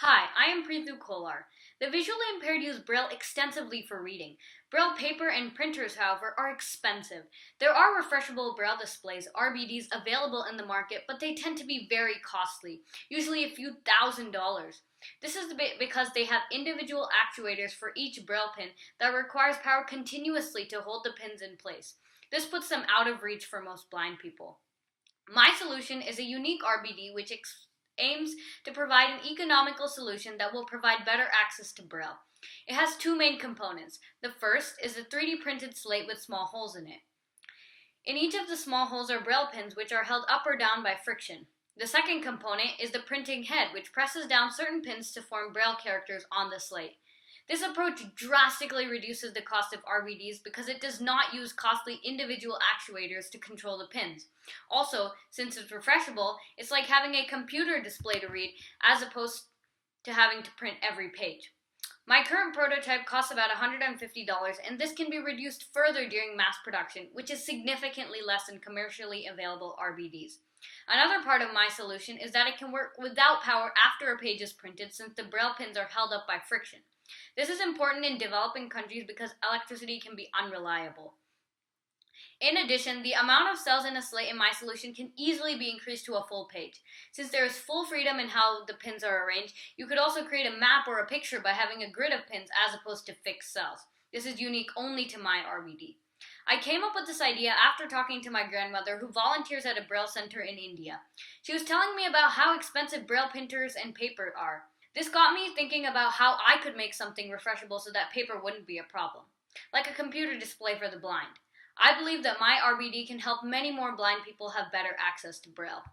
Hi, I am Preethu Kolar. The visually impaired use Braille extensively for reading. Braille paper and printers, however, are expensive. There are refreshable Braille displays, RBDs, available in the market, but they tend to be very costly, usually a few $1,000s. This is because they have individual actuators for each Braille pin that requires power continuously to hold the pins in place. This puts them out of reach for most blind people. My solution is a unique RBD which aims to provide an economical solution that will provide better access to Braille. It has two main components. The first is a 3D printed slate with small holes in it. In each of the small holes are Braille pins which are held up or down by friction. The second component is the printing head, which presses down certain pins to form Braille characters on the slate. This approach drastically reduces the cost of RBDs because it does not use costly individual actuators to control the pins. Also, since it's refreshable, it's like having a computer display to read as opposed to having to print every page. My current prototype costs about $150, and this can be reduced further during mass production, which is significantly less than commercially available RBDs. Another part of my solution is that it can work without power after a page is printed since the Braille pins are held up by friction. This is important in developing countries because electricity can be unreliable. In addition, the amount of cells in a slate in my solution can easily be increased to a full page. Since there is full freedom in how the pins are arranged, you could also create a map or a picture by having a grid of pins as opposed to fixed cells. This is unique only to my RBD. I came up with this idea after talking to my grandmother, who volunteers at a Braille center in India. She was telling me about how expensive Braille printers and paper are. This got me thinking about how I could make something refreshable so that paper wouldn't be a problem, like a computer display for the blind. I believe that my RBD can help many more blind people have better access to Braille.